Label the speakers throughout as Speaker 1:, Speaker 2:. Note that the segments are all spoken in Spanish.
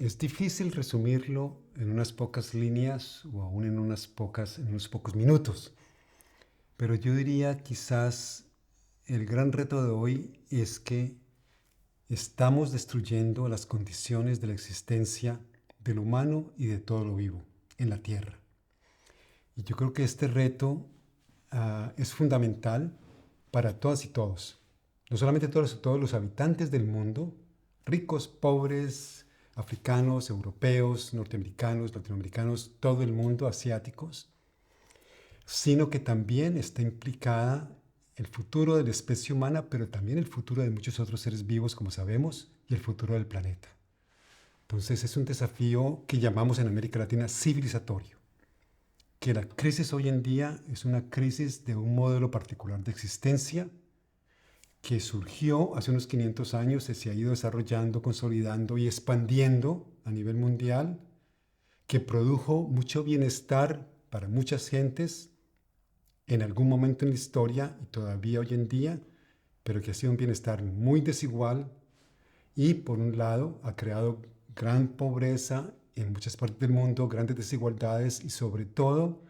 Speaker 1: Es difícil resumirlo en unas pocas líneas o aún en unos pocos minutos, pero yo diría quizás el gran reto de hoy es que estamos destruyendo las condiciones de la existencia del humano y de todo lo vivo en la Tierra. Y yo creo que este reto es fundamental para todas y todos. No solamente todos los habitantes del mundo, ricos, pobres, africanos, europeos, norteamericanos, latinoamericanos, todo el mundo, asiáticos, sino que también está implicada el futuro de la especie humana, pero también el futuro de muchos otros seres vivos, como sabemos, y el futuro del planeta. Entonces es un desafío que llamamos en América Latina civilizatorio, que la crisis hoy en día es una crisis de un modelo particular de existencia que surgió hace unos 500 años, se ha ido desarrollando, consolidando y expandiendo a nivel mundial, que produjo mucho bienestar para muchas gentes en algún momento en la historia y todavía hoy en día, pero que ha sido un bienestar muy desigual y por un lado ha creado gran pobreza en muchas partes del mundo, grandes desigualdades y sobre todo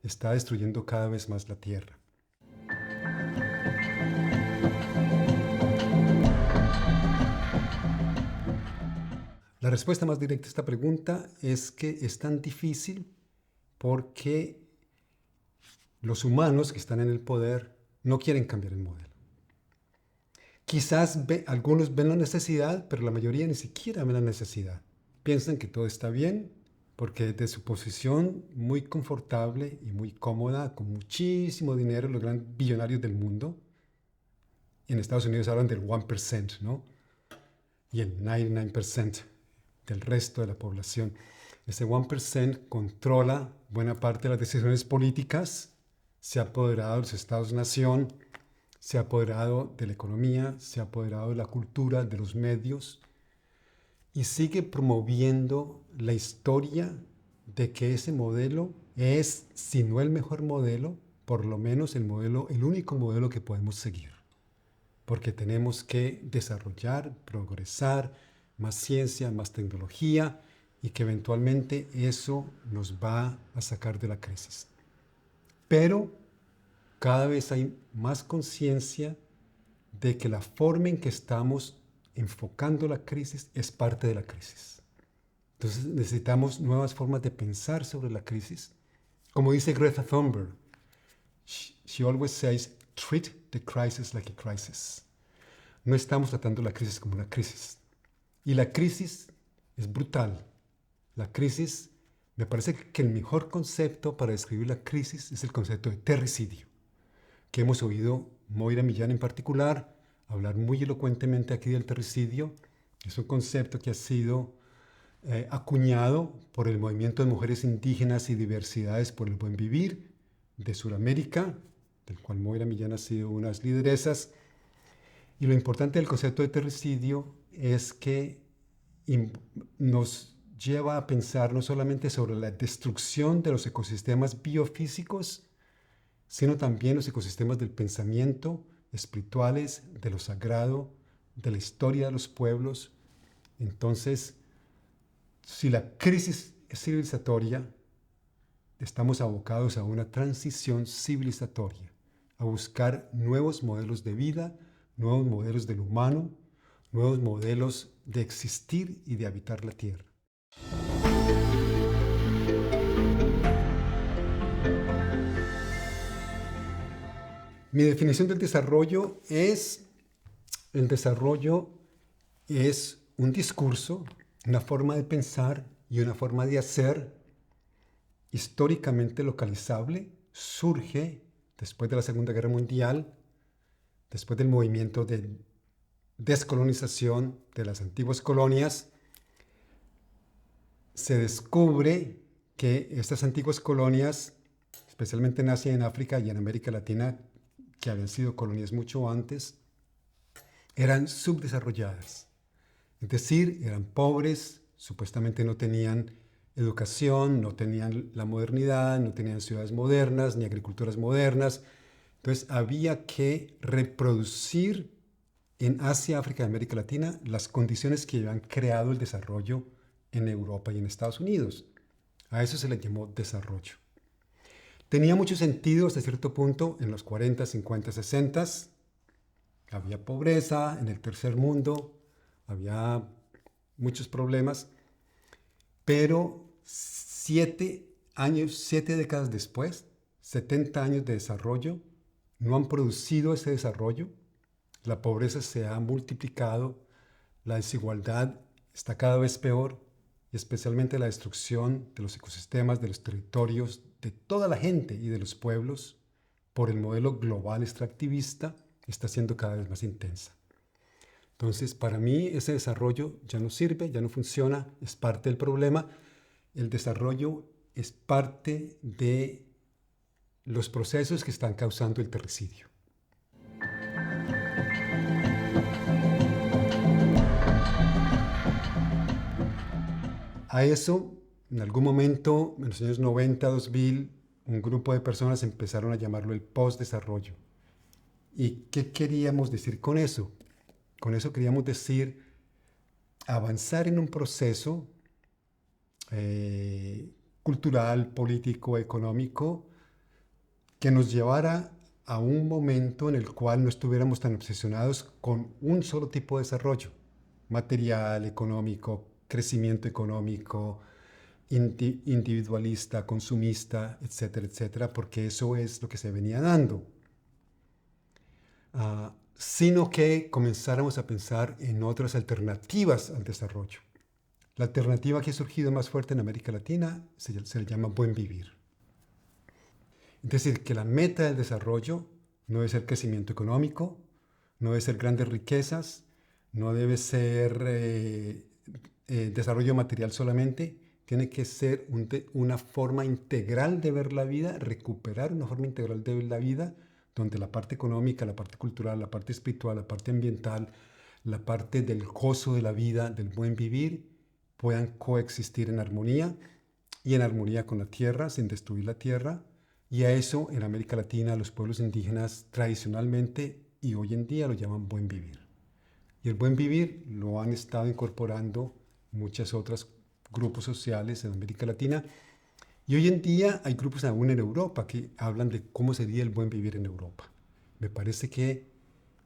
Speaker 1: está destruyendo cada vez más la tierra. La respuesta más directa a esta pregunta es que es tan difícil porque los humanos que están en el poder no quieren cambiar el modelo. Quizás algunos ven la necesidad, pero la mayoría ni siquiera ven la necesidad. Piensan que todo está bien porque desde su posición muy confortable y muy cómoda, con muchísimo dinero, los grandes billonarios del mundo, en Estados Unidos hablan del 1%, ¿no? Y el 99% del resto de la población. Ese 1% controla buena parte de las decisiones políticas, se ha apoderado de los estados-nación, se ha apoderado de la economía, se ha apoderado de la cultura, de los medios y sigue promoviendo la historia de que ese modelo es, si no el mejor modelo, por lo menos el único modelo que podemos seguir. Porque tenemos que desarrollar, progresar, más ciencia, más tecnología y que eventualmente eso nos va a sacar de la crisis. Pero cada vez hay más conciencia de que la forma en que estamos enfocando la crisis es parte de la crisis. Entonces necesitamos nuevas formas de pensar sobre la crisis. Como dice Greta Thunberg, she always says, treat the crisis like a crisis. No estamos tratando la crisis como una crisis. Y la crisis es brutal. La crisis, me parece que el mejor concepto para describir la crisis es el concepto de terricidio, que hemos oído Moira Millán en particular hablar muy elocuentemente aquí del terricidio. Es un concepto que ha sido acuñado por el movimiento de mujeres indígenas y diversidades por el buen vivir de Sudamérica, del cual Moira Millán ha sido una de las lideresas. Y lo importante del concepto de terricidio es que nos lleva a pensar no solamente sobre la destrucción de los ecosistemas biofísicos, sino también los ecosistemas del pensamiento, espirituales, de lo sagrado, de la historia de los pueblos. Entonces, si la crisis es civilizatoria, estamos abocados a una transición civilizatoria, a buscar nuevos modelos de vida, nuevos modelos del humano, nuevos modelos de existir y de habitar la tierra. Mi definición del desarrollo es, el desarrollo es un discurso, una forma de pensar y una forma de hacer históricamente localizable, surge después de la Segunda Guerra Mundial, después del movimiento de descolonización de las antiguas colonias, se descubre que estas antiguas colonias, especialmente en Asia, en África y en América Latina, que habían sido colonias mucho antes, eran subdesarrolladas. Es decir, eran pobres, supuestamente no tenían educación, no tenían la modernidad, no tenían ciudades modernas, ni agriculturas modernas. Entonces había que reproducir en Asia, África y América Latina las condiciones que habían creado el desarrollo en Europa y en Estados Unidos. A eso se le llamó desarrollo. Tenía mucho sentido hasta cierto punto en los 40, 50, 60. Había pobreza en el tercer mundo, había muchos problemas, pero 7 décadas después, 70 años de desarrollo, no han producido ese desarrollo. La pobreza se ha multiplicado, la desigualdad está cada vez peor, y especialmente la destrucción de los ecosistemas, de los territorios, de toda la gente y de los pueblos por el modelo global extractivista está siendo cada vez más intensa. Entonces, para mí ese desarrollo ya no sirve, ya no funciona, es parte del problema. El desarrollo es parte de los procesos que están causando el terricidio. A eso, en algún momento, en los años 90, 2000, un grupo de personas empezaron a llamarlo el postdesarrollo. ¿Y qué queríamos decir con eso? Con eso queríamos decir avanzar en un proceso cultural, político, económico, que nos llevara a un momento en el cual no estuviéramos tan obsesionados con un solo tipo de desarrollo, material, económico, crecimiento económico, individualista, consumista, etcétera, etcétera, porque eso es lo que se venía dando. Sino que comenzáramos a pensar en otras alternativas al desarrollo. La alternativa que ha surgido más fuerte en América Latina se le llama buen vivir. Es decir, que la meta del desarrollo no debe ser crecimiento económico, no debe ser grandes riquezas, no debe ser desarrollo material solamente, tiene que ser una forma integral de ver la vida, recuperar una forma integral de ver la vida, donde la parte económica, la parte cultural, la parte espiritual, la parte ambiental, la parte del gozo de la vida, del buen vivir, puedan coexistir en armonía y en armonía con la tierra, sin destruir la tierra. Y a eso en América Latina los pueblos indígenas tradicionalmente y hoy en día lo llaman buen vivir. Y el buen vivir lo han estado incorporando muchos otros grupos sociales en América Latina. Y hoy en día hay grupos aún en Europa que hablan de cómo sería el buen vivir en Europa. Me parece que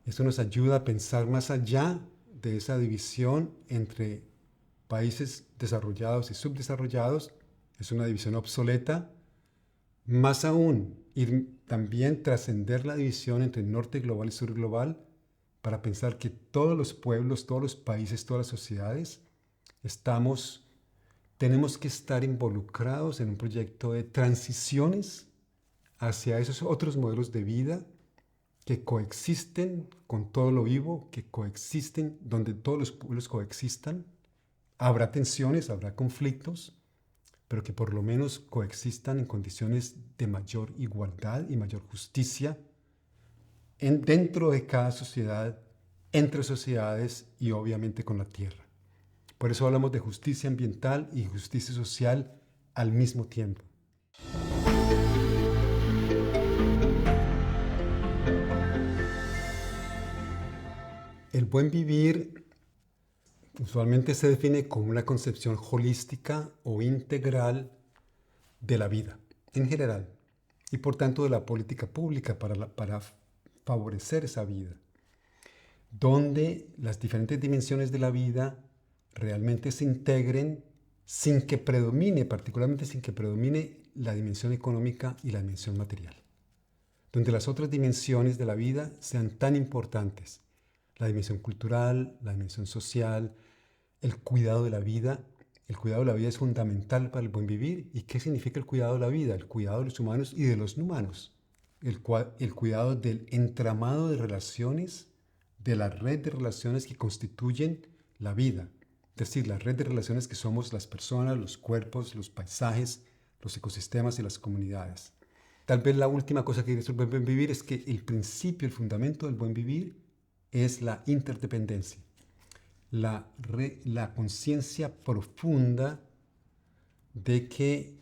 Speaker 1: eso nos ayuda a pensar más allá de esa división entre países desarrollados y subdesarrollados. Es una división obsoleta. Más aún, también trascender la división entre norte global y sur global para pensar que todos los pueblos, todos los países, todas las sociedades tenemos que estar involucrados en un proyecto de transiciones hacia esos otros modelos de vida que coexisten con todo lo vivo, que coexisten donde todos los pueblos coexistan. Habrá tensiones, habrá conflictos, pero que por lo menos coexistan en condiciones de mayor igualdad y mayor justicia dentro de cada sociedad, entre sociedades y obviamente con la tierra. Por eso hablamos de justicia ambiental y justicia social al mismo tiempo. El buen vivir usualmente se define como una concepción holística o integral de la vida en general y por tanto de la política pública para favorecer esa vida, donde las diferentes dimensiones de la vida realmente se integren particularmente sin que predomine la dimensión económica y la dimensión material, donde las otras dimensiones de la vida sean tan importantes, la dimensión cultural, la dimensión social, el cuidado de la vida. El cuidado de la vida es fundamental para el buen vivir. ¿Y qué significa el cuidado de la vida? El cuidado de los humanos y de los no humanos. El cuidado del entramado de relaciones, de la red de relaciones que constituyen la vida. Es decir, la red de relaciones que somos las personas, los cuerpos, los paisajes, los ecosistemas y las comunidades. Tal vez la última cosa que quiere decir el buen vivir es que el principio, el fundamento del buen vivir es la interdependencia. La conciencia profunda de que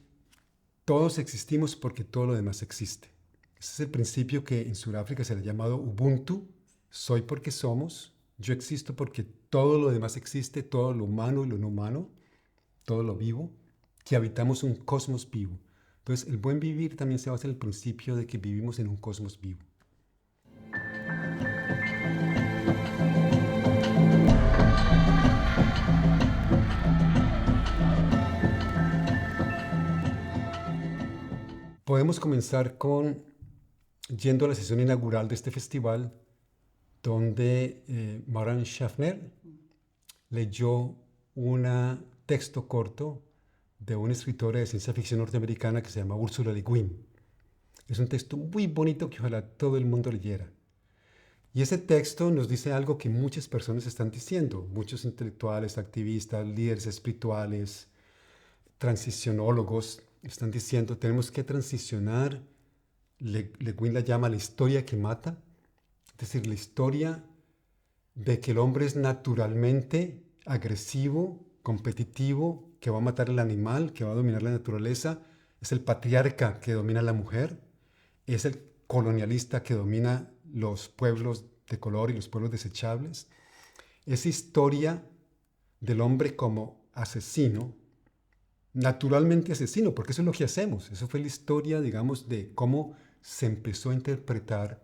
Speaker 1: todos existimos porque todo lo demás existe. Ese es el principio que en Sudáfrica se le ha llamado Ubuntu. Soy porque somos, yo existo porque todo lo demás existe, todo lo humano y lo no humano. todo lo vivo, que habitamos un cosmos vivo. Entonces, el buen vivir también se basa en el principio de que vivimos en un cosmos vivo. Podemos comenzar yendo a la sesión inaugural de este festival, donde Maran Schaffner leyó un texto corto de una escritora de ciencia ficción norteamericana que se llama Ursula Le Guin. Es un texto muy bonito que ojalá todo el mundo leyera. Y ese texto nos dice algo que muchas personas están diciendo, muchos intelectuales, activistas, líderes espirituales, transicionólogos, están diciendo, tenemos que transicionar. Le Guin la llama la historia que mata, es decir, la historia de que el hombre es naturalmente agresivo, competitivo, que va a matar al animal, que va a dominar la naturaleza, es el patriarca que domina a la mujer, es el colonialista que domina los pueblos de color y los pueblos desechables. Esa historia del hombre como asesino, naturalmente asesino, porque eso es lo que hacemos. Eso fue la historia, digamos, de cómo se empezó a interpretar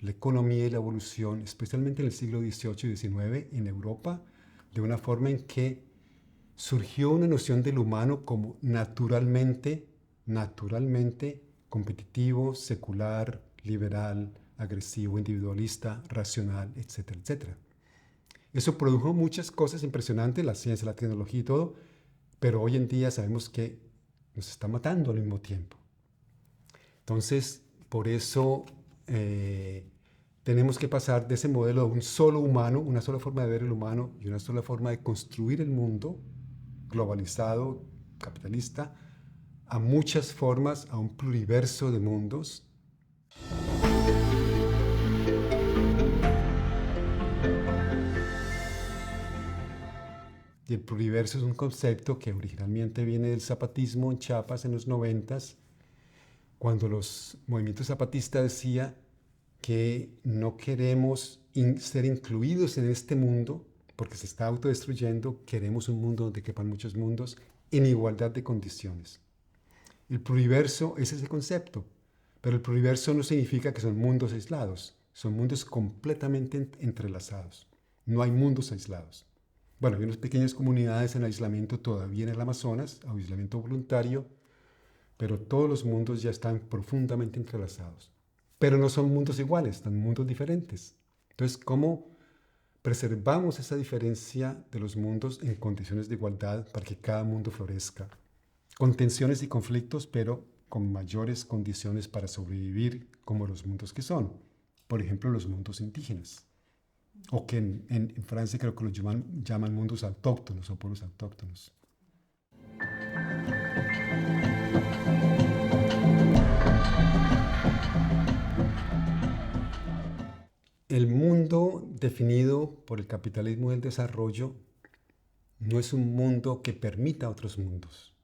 Speaker 1: la economía y la evolución, especialmente en el siglo XVIII y XIX en Europa, de una forma en que surgió una noción del humano como naturalmente competitivo, secular, liberal, agresivo, individualista, racional, etcétera, etcétera. Eso produjo muchas cosas impresionantes, la ciencia, la tecnología y todo, pero hoy en día sabemos que nos está matando al mismo tiempo. Entonces, por eso tenemos que pasar de ese modelo de un solo humano, una sola forma de ver el humano y una sola forma de construir el mundo globalizado, capitalista, a muchas formas, a un pluriverso de mundos. Y el pluriverso es un concepto que originalmente viene del zapatismo en Chiapas en los 90s, cuando los movimientos zapatistas decían que no queremos ser incluidos en este mundo porque se está autodestruyendo, queremos un mundo donde quepan muchos mundos en igualdad de condiciones. El pluriverso es ese concepto, pero el pluriverso no significa que son mundos aislados, son mundos completamente entrelazados. No hay mundos aislados. Bueno, hay unas pequeñas comunidades en aislamiento todavía en el Amazonas, aislamiento voluntario, pero todos los mundos ya están profundamente entrelazados. Pero no son mundos iguales, son mundos diferentes. Entonces, ¿cómo preservamos esa diferencia de los mundos en condiciones de igualdad para que cada mundo florezca? Con tensiones y conflictos, pero con mayores condiciones para sobrevivir como los mundos que son. Por ejemplo, los mundos indígenas. O que en Francia creo que los llaman mundos autóctonos o pueblos autóctonos. El mundo definido por el capitalismo del desarrollo no es un mundo que permita otros mundos.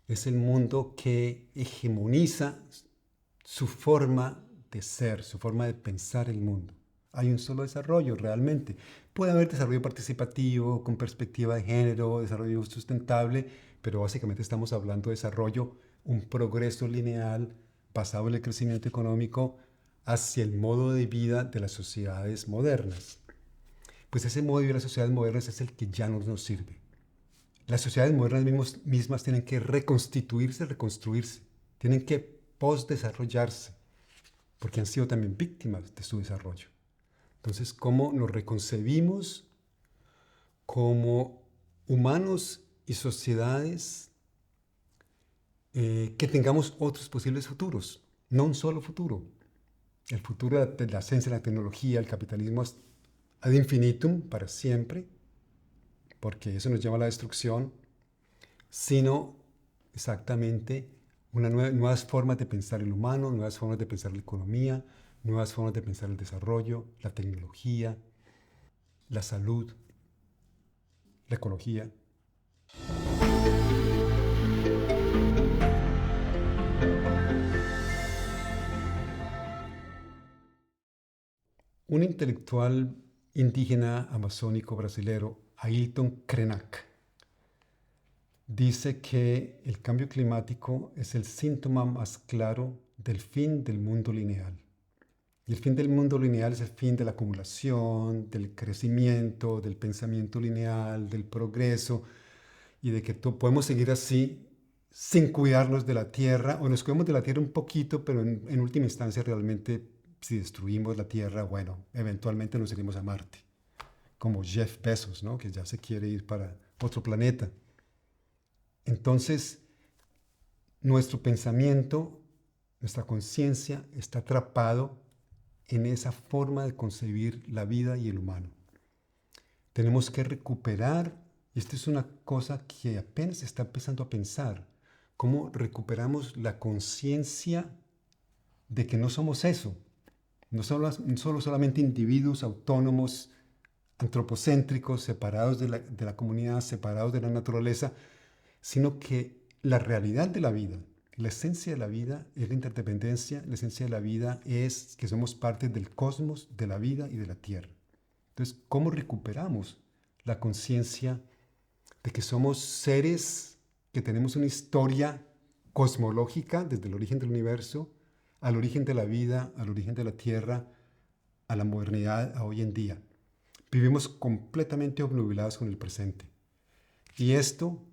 Speaker 1: Es el mundo que hegemoniza su forma de ser, su forma de pensar el mundo. Hay un solo desarrollo realmente. Puede haber desarrollo participativo, con perspectiva de género, desarrollo sustentable, pero básicamente estamos hablando de desarrollo, un progreso lineal basado en el crecimiento económico hacia el modo de vida de las sociedades modernas. Pues ese modo de vida de las sociedades modernas es el que ya no nos sirve. Las sociedades modernas mismas tienen que reconstituirse, reconstruirse, tienen que post-desarrollarse, porque han sido también víctimas de su desarrollo. Entonces, ¿cómo nos reconcebimos como humanos y sociedades que tengamos otros posibles futuros? No un solo futuro. El futuro de la ciencia, la tecnología, el capitalismo es ad infinitum, para siempre, porque eso nos lleva a la destrucción, sino exactamente nuevas formas de pensar el humano, nuevas formas de pensar la economía, nuevas formas de pensar el desarrollo, la tecnología, la salud, la ecología. Un intelectual indígena amazónico brasilero, Ailton Krenak, dice que el cambio climático es el síntoma más claro del fin del mundo lineal. Y el fin del mundo lineal es el fin de la acumulación, del crecimiento, del pensamiento lineal, del progreso, y de que podemos seguir así sin cuidarnos de la Tierra, o nos cuidamos de la Tierra un poquito, pero en última instancia realmente si destruimos la Tierra, bueno, eventualmente nos iremos a Marte, como Jeff Bezos, ¿no? Que ya se quiere ir para otro planeta. Entonces, nuestro pensamiento, nuestra conciencia está atrapado en esa forma de concebir la vida y el humano. Tenemos que recuperar, y esto es una cosa que apenas se está empezando a pensar, cómo recuperamos la conciencia de que no somos eso, no solo solamente individuos autónomos, antropocéntricos, separados de la comunidad, separados de la naturaleza, sino que la realidad de la vida, la esencia de la vida es la interdependencia, la esencia de la vida es que somos parte del cosmos, de la vida y de la tierra. Entonces, ¿cómo recuperamos la conciencia de que somos seres que tenemos una historia cosmológica desde el origen del universo, al origen de la vida, al origen de la tierra, a la modernidad, a hoy en día? Vivimos completamente obnubilados con el presente. Y esto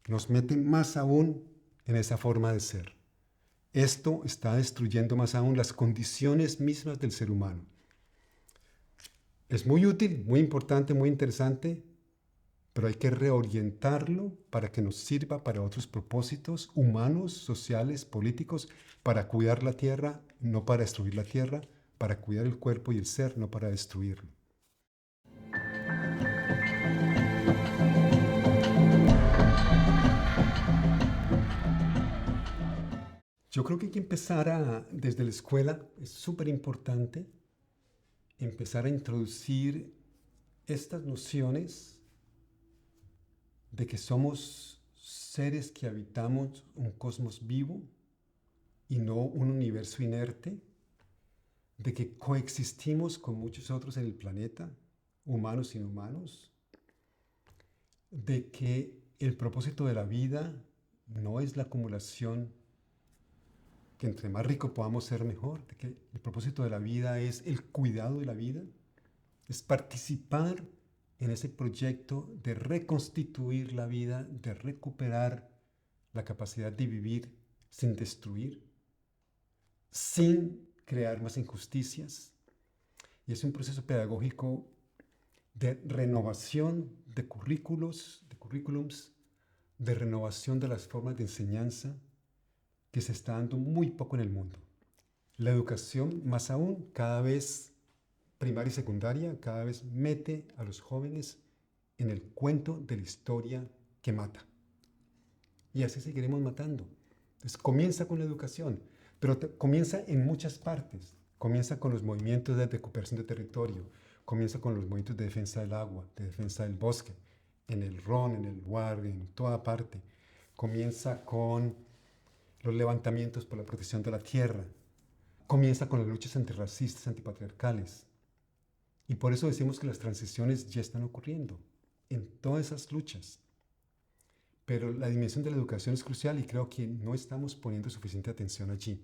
Speaker 1: nos mete más aún en esa forma de ser. Esto está destruyendo más aún las condiciones mismas del ser humano. Es muy útil, muy importante, muy interesante, pero hay que reorientarlo para que nos sirva para otros propósitos humanos, sociales, políticos, para cuidar la tierra, no para destruir la tierra, para cuidar el cuerpo y el ser, no para destruirlo. Yo creo que hay que empezar desde la escuela, es súper importante empezar a introducir estas nociones de que somos seres que habitamos un cosmos vivo y no un universo inerte, de que coexistimos con muchos otros en el planeta, humanos y no humanos, de que el propósito de la vida no es la acumulación, que entre más rico podamos ser mejor, de que el propósito de la vida es el cuidado de la vida, es participar en ese proyecto de reconstituir la vida, de recuperar la capacidad de vivir sin destruir, sin crear más injusticias. Y es un proceso pedagógico de renovación de currículums, de renovación de las formas de enseñanza que se está dando muy poco en el mundo. La educación, más aún, cada vez primaria y secundaria, cada vez mete a los jóvenes en el cuento de la historia que mata. Y así seguiremos matando. Entonces comienza con la educación, pero comienza en muchas partes. Comienza con los movimientos de recuperación de territorio, comienza con los movimientos de defensa del agua, de defensa del bosque, en el Ron, en el War, en toda parte. Comienza con los levantamientos por la protección de la tierra. Comienza con las luchas antirracistas, antipatriarcales. Y por eso decimos que las transiciones ya están ocurriendo en todas esas luchas. Pero la dimensión de la educación es crucial y creo que no estamos poniendo suficiente atención allí.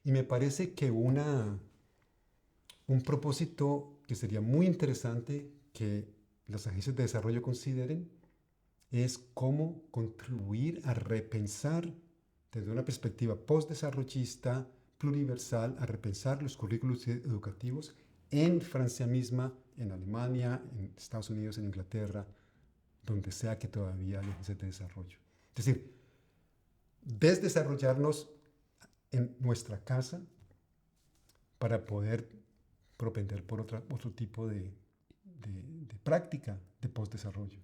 Speaker 1: Y me parece que un propósito que sería muy interesante que las agencias de desarrollo consideren es cómo contribuir a repensar desde una perspectiva postdesarrollista, pluriversal, a repensar los currículos educativos en Francia misma, en Alemania, en Estados Unidos, en Inglaterra, donde sea que todavía hay agencias de desarrollo. Es decir, desdesarrollarnos en nuestra casa para poder propender por otro tipo de práctica de postdesarrollo.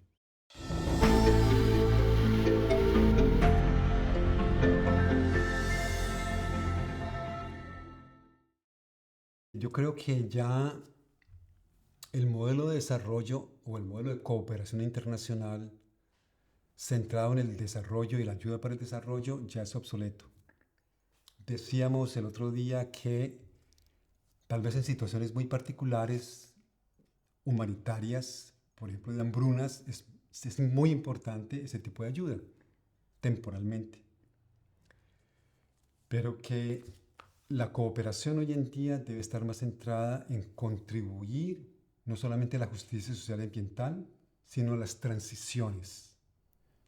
Speaker 1: Yo creo que ya el modelo de desarrollo o el modelo de cooperación internacional centrado en el desarrollo y la ayuda para el desarrollo ya es obsoleto. Decíamos el otro día que tal vez en situaciones muy particulares, humanitarias, por ejemplo de hambrunas, es muy importante ese tipo de ayuda. temporalmente. Pero que la cooperación hoy en día debe estar más centrada en contribuir no solamente a la justicia social y ambiental, sino a las transiciones.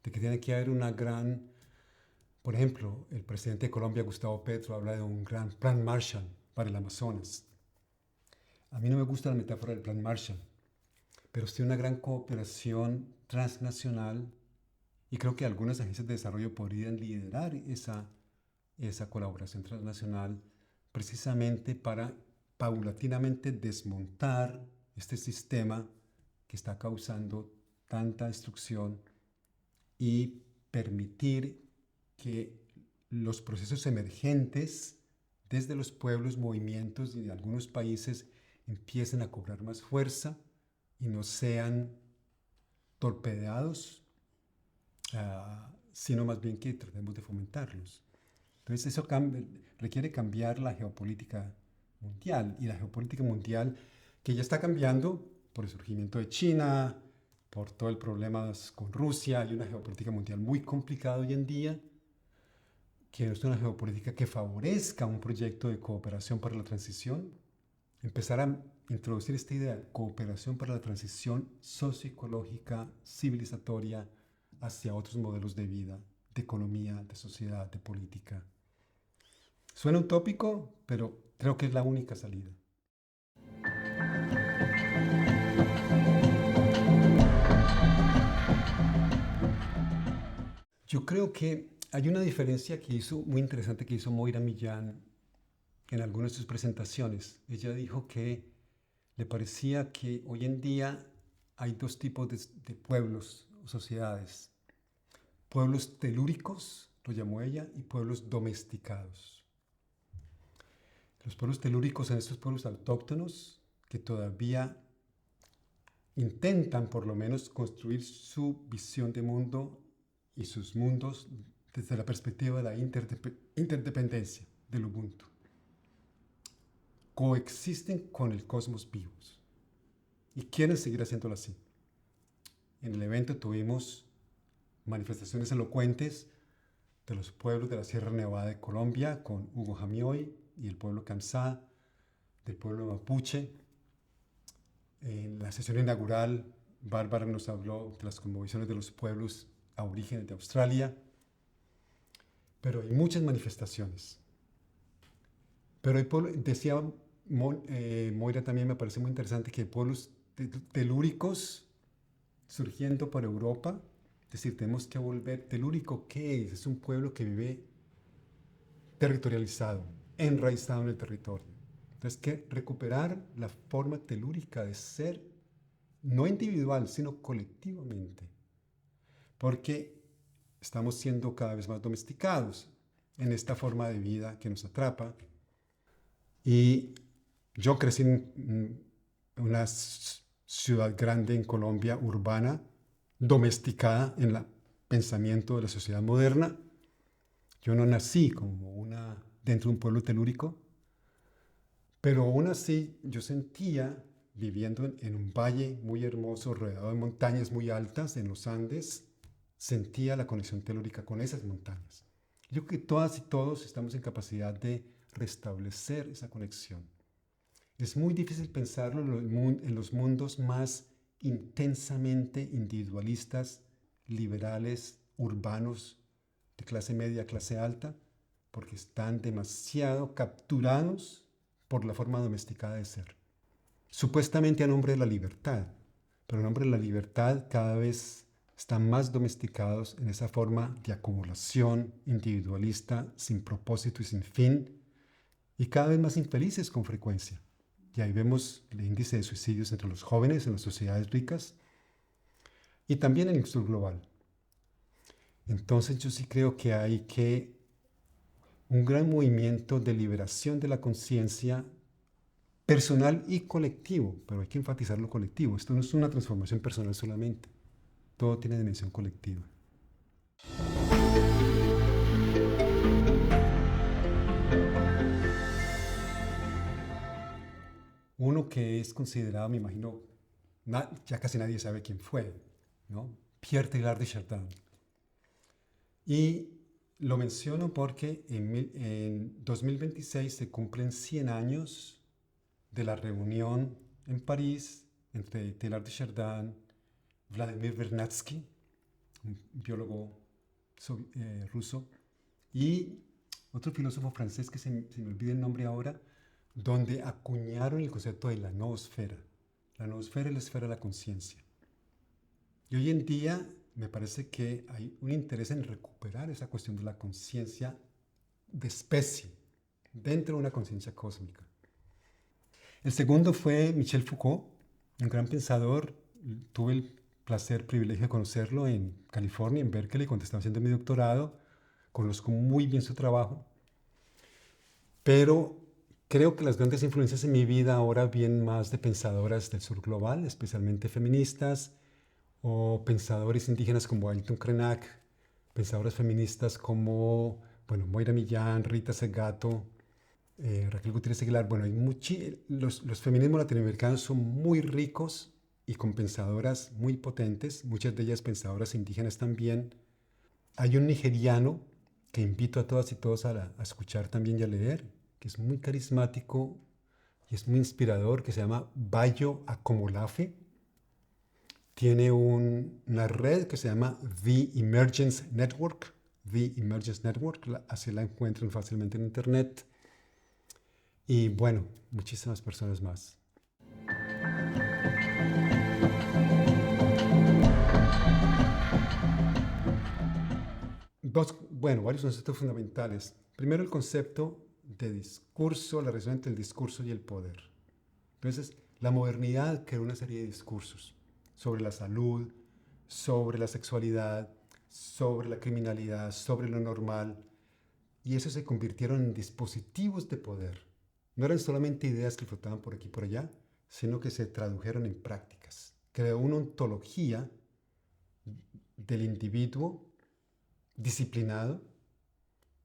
Speaker 1: De que tiene que haber una gran, por ejemplo, el presidente de Colombia, Gustavo Petro, habla de un gran plan Marshall para el Amazonas. A mí no me gusta la metáfora del plan Marshall, pero sí una gran cooperación transnacional, y creo que algunas agencias de desarrollo podrían liderar esa colaboración transnacional precisamente para paulatinamente desmontar este sistema que está causando tanta destrucción y permitir que los procesos emergentes desde los pueblos, movimientos y de algunos países empiecen a cobrar más fuerza y no sean torpedeados, sino más bien que tratemos de fomentarlos. Entonces eso requiere cambiar la geopolítica mundial, y la geopolítica mundial que ya está cambiando por el surgimiento de China, por todo el problema con Rusia. Hay una geopolítica mundial muy complicada hoy en día, que es una geopolítica que favorezca un proyecto de cooperación para la transición, empezar a introducir esta idea de cooperación para la transición socioecológica, civilizatoria, hacia otros modelos de vida, de economía, de sociedad, de política. Suena utópico, pero creo que es la única salida. Yo creo que hay una diferencia muy interesante que hizo Moira Millán en algunas de sus presentaciones. Ella dijo que le parecía que hoy en día hay dos tipos de pueblos o sociedades. Pueblos telúricos, lo llamó ella, y pueblos domesticados. Los pueblos telúricos son estos pueblos autóctonos que todavía intentan por lo menos construir su visión de mundo y sus mundos desde la perspectiva de la interdependencia del Ubuntu. Coexisten con el cosmos vivos y quieren seguir haciéndolo así. En el evento tuvimos manifestaciones elocuentes de los pueblos de la Sierra Nevada de Colombia con Hugo Jamioy y el pueblo Kamsá, del pueblo mapuche. En la sesión inaugural, Bárbara nos habló de las cosmovisiones de los pueblos aborígenes de Australia, pero hay muchas manifestaciones. Pero decía Moira también, me parece muy interesante, que hay pueblos telúricos surgiendo por Europa. Es decir, tenemos que volver. ¿Telúrico qué es? Es un pueblo que vive territorializado, enraizado en el territorio. Entonces, que recuperar la forma telúrica de ser, no individual, sino colectivamente. Porque estamos siendo cada vez más domesticados en esta forma de vida que nos atrapa. Y yo crecí en una ciudad grande en Colombia, urbana, domesticada en el pensamiento de la sociedad moderna. Yo no nací dentro de un pueblo telúrico, pero aún así yo sentía, viviendo en un valle muy hermoso, rodeado de montañas muy altas en los Andes, sentía la conexión telúrica con esas montañas. Yo creo que todas y todos estamos en capacidad de restablecer esa conexión. Es muy difícil pensarlo en los mundos más intensamente individualistas, liberales, urbanos, de clase media, clase alta, porque están demasiado capturados por la forma domesticada de ser. Supuestamente a nombre de la libertad, pero a nombre de la libertad cada vez están más domesticados en esa forma de acumulación individualista, sin propósito y sin fin, y cada vez más infelices con frecuencia. Y ahí vemos el índice de suicidios entre los jóvenes en las sociedades ricas y también en el sur global. Entonces yo sí creo que hay un gran movimiento de liberación de la conciencia personal y colectivo, pero hay que enfatizar lo colectivo. Esto no es una transformación personal solamente, todo tiene dimensión colectiva. Uno que es considerado, me imagino, ya casi nadie sabe quién fue, ¿no? Pierre Teilhard de Chardin. Y lo menciono porque en 2026 se cumplen 100 años de la reunión en París entre Teilhard de Chardin, Vladimir Vernadsky, un biólogo ruso, y otro filósofo francés que se me olvida el nombre ahora, donde acuñaron el concepto de la noosfera. La noosfera es la esfera de la conciencia. Y hoy en día me parece que hay un interés en recuperar esa cuestión de la conciencia de especie dentro de una conciencia cósmica. El segundo fue Michel Foucault, un gran pensador. Tuve el placer, privilegio de conocerlo en California, en Berkeley, cuando estaba haciendo mi doctorado. Conozco muy bien su trabajo, pero creo que las grandes influencias en mi vida ahora vienen más de pensadoras del sur global, especialmente feministas, o pensadores indígenas como Ailton Krenak, pensadoras feministas como, bueno, Moira Millán, Rita Segato, Raquel Gutiérrez Aguilar. Bueno, los feminismos latinoamericanos son muy ricos y con pensadoras muy potentes, muchas de ellas pensadoras indígenas también. Hay un nigeriano que invito a todas y todos a escuchar también y a leer, que es muy carismático y es muy inspirador, que se llama Bayo Akomolafe. Tiene una red que se llama The Emergence Network. The Emergence Network, así la encuentran fácilmente en internet. Y bueno, muchísimas personas más. Varios conceptos fundamentales. Primero, el concepto de discurso, la relación entre el discurso y el poder. Entonces, la modernidad creó una serie de discursos sobre la salud, sobre la sexualidad, sobre la criminalidad, sobre lo normal, y eso se convirtieron en dispositivos de poder. No eran solamente ideas que flotaban por aquí y por allá, sino que se tradujeron en prácticas. Creó una ontología del individuo disciplinado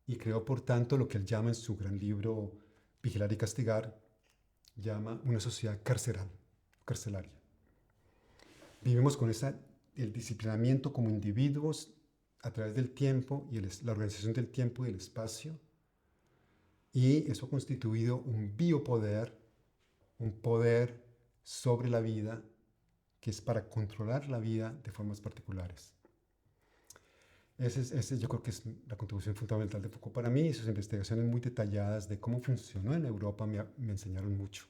Speaker 1: y creó, por tanto, lo que él llama en su gran libro Vigilar y Castigar, llama una sociedad carcelaria. Vivimos con el disciplinamiento como individuos a través del tiempo y la organización del tiempo y del espacio, y eso ha constituido un biopoder, un poder sobre la vida que es para controlar la vida de formas particulares. Ese yo creo que es la contribución fundamental de Foucault para mí, y sus investigaciones muy detalladas de cómo funcionó en Europa me enseñaron mucho.